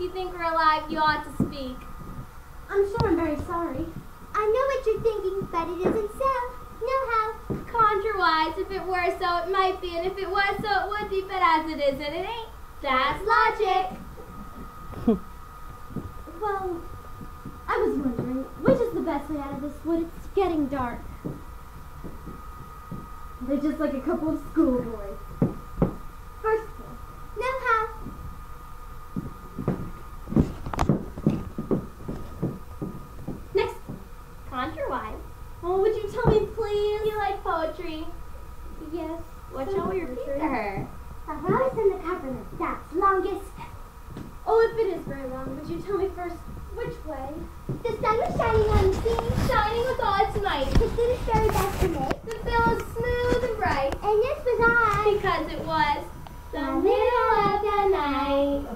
you think we're alive, you ought to speak. I'm sure I'm very sorry. I know what you're thinking, but it isn't so. No how. Contrawise, if it were so, it might be, and if it was so, it would be, but as it isn't, it ain't. That's logic. Well, I was wondering, which is the best way out of this wood? It's getting dark. They're just like a couple of schoolboys. First floor. No how. Next. Contrawise. Oh, would you tell me, please? You like poetry? Yes. What shall we repeat to her? The rose and the coverlet, that's longest. Oh, if it is very long, would you tell me first which way? The sun was shining on the sea, Shining with all its might. it did its very best to make. The billows smooth and bright. And this was I. Because it was the middle of the night.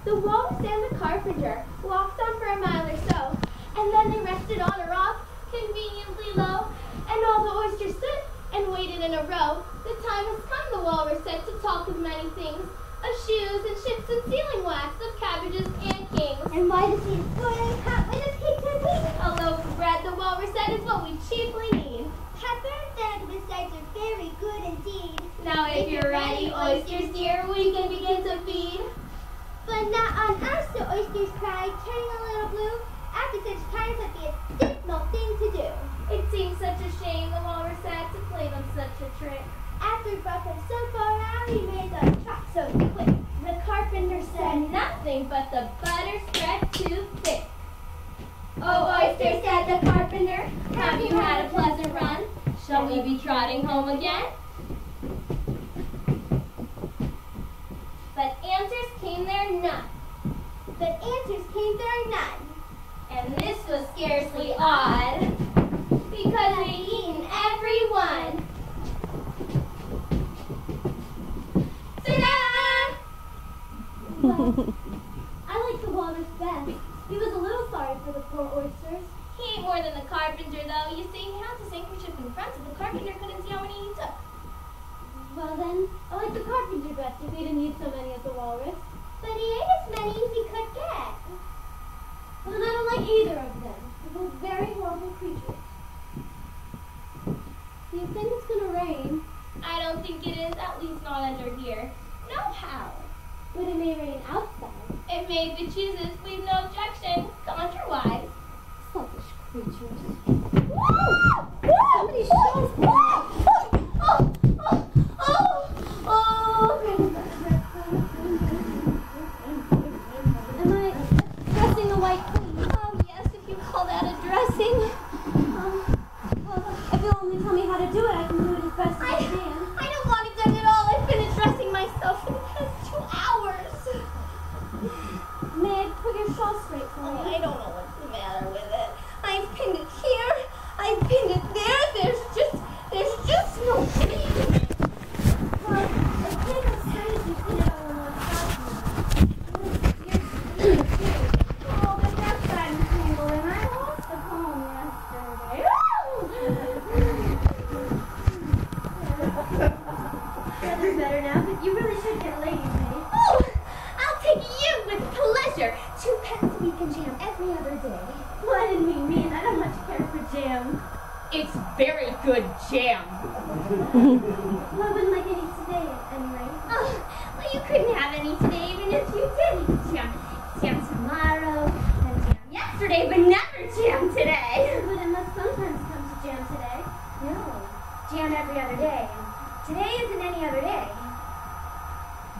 The walrus and the carpenter walked on for a mile or so, and then they rested on a rock, conveniently low, and all the oysters stood and waited in a row. The time has come, the walrus said, to talk of many things, of shoes and ships and sealing wax, of cabbages and kings. And why the sea is good and hot when it's cake and wheat. A loaf of bread, the walrus said, is what we chiefly need. Pepper and besides are very good indeed. Now if you're ready, oysters dear, we can begin to feed. But not on us, the oysters cried, turning a little blue. After such times, that'd be a dismal thing to do. It seems such a shame, the walrus said, to play them such a trick. After we brought them so far out, he made the trap so quick. The carpenter said nothing, but the butter spread too thick. Oh, oyster, said the carpenter, have you had a pleasant run? Shall we be trotting home again? But answers came there none. But answers came there none. And this was scarcely odd, because they'd eaten every one. Ta-da! Well, I like the walrus best. He was a little sorry for the poor oysters. He ain't more than the carpenter, though. You see, he had his handkerchief in front, so the carpenter couldn't see how many he took. Well then, I like the carpenter best if he didn't eat so many as the walrus. But he ate as many as he could get. Well then I don't like either of them. They're both very horrible creatures. Do you think it's gonna rain? I don't think it is, at least not under here. No how. But it may rain outside. It may if it chooses, we've no objection, contrawise. Selfish creatures. Somebody shows me. Am I dressing the white queen? Oh, yes, if you call that a dressing. Well, if you'll only tell me how to do it, I can do it as best as I can. I don't want it done at all. I've been dressing myself for the past 2 hours. May I put your shawl straight for Oh, me? I don't know what's the matter with it. I've pinned it here. I've pinned it there. There's just no pinning. Well, it's kind of strange you put it all on one side. Oh, but that's untangled, and I lost the comb yesterday. That is better now, but you really should get a lady's maid. Oh, I'll take you with pleasure. 2 pence a week and jam every other day. Well, I didn't mean me, and I don't much care for jam. It's very good jam. Well, I wouldn't like any today, at any rate. Oh, well, you couldn't have any today, even if you did. You could jam tomorrow, and jam yesterday, but never jam today. But it must sometimes come to jam today. No, jam every other day. Today isn't any other day.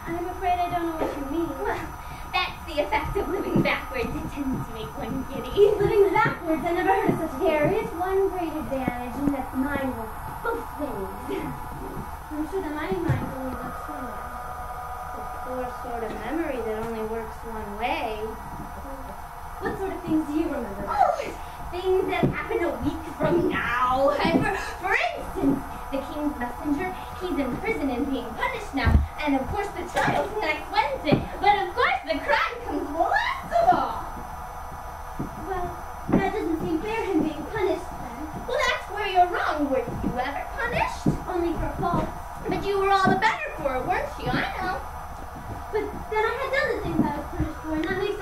I'm afraid I don't know what you mean. Well, that's the effect of living backwards. It tends to make one giddy. Living backwards, I never heard of such a thing. There is one great advantage, and that's mine will both ways. I'm sure that my mind only works one way. A poor sort of memory that only works one way. What sort of things do you remember? Oh, things that happen a week from now. For instance, the king's messenger, he's in prison and being punished now. And of course the trial's next Wednesday. But of course the crime comes last of all. Well, that doesn't seem fair, him being punished then. Well, that's where you're wrong. Were you ever punished? Only for faults. But you were all the better for it, weren't you? I know. But then I had done the things I was punished for, and that makes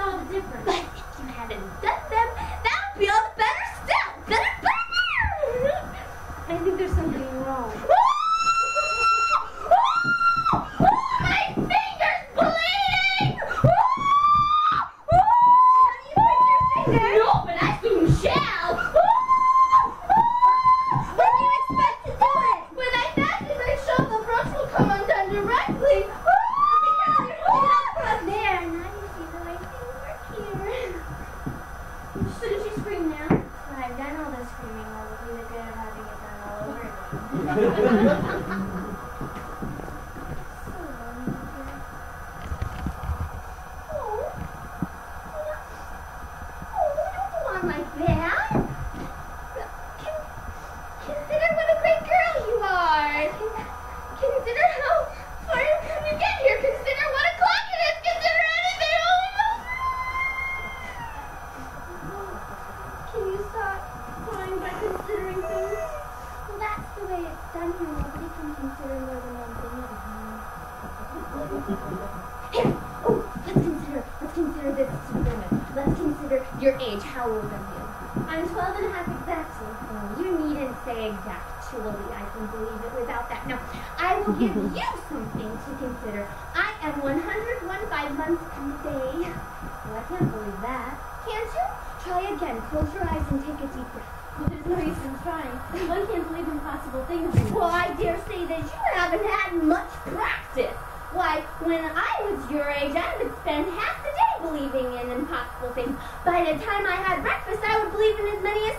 Your age, how old are you? I'm 12 and a half exactly. Oh, you needn't say exactly. I can believe it without that. Now, I will give you something to consider. I am 101 months today. Well, I can't believe that. Can't you? Try again. Close your eyes and take a deep breath. Well, there's no use in trying. One can't believe impossible things. Well, I dare say that you haven't had much practice. Why, when I was your age, I would spend half the day believing in impossible things. By the time I had breakfast, I would believe in as many as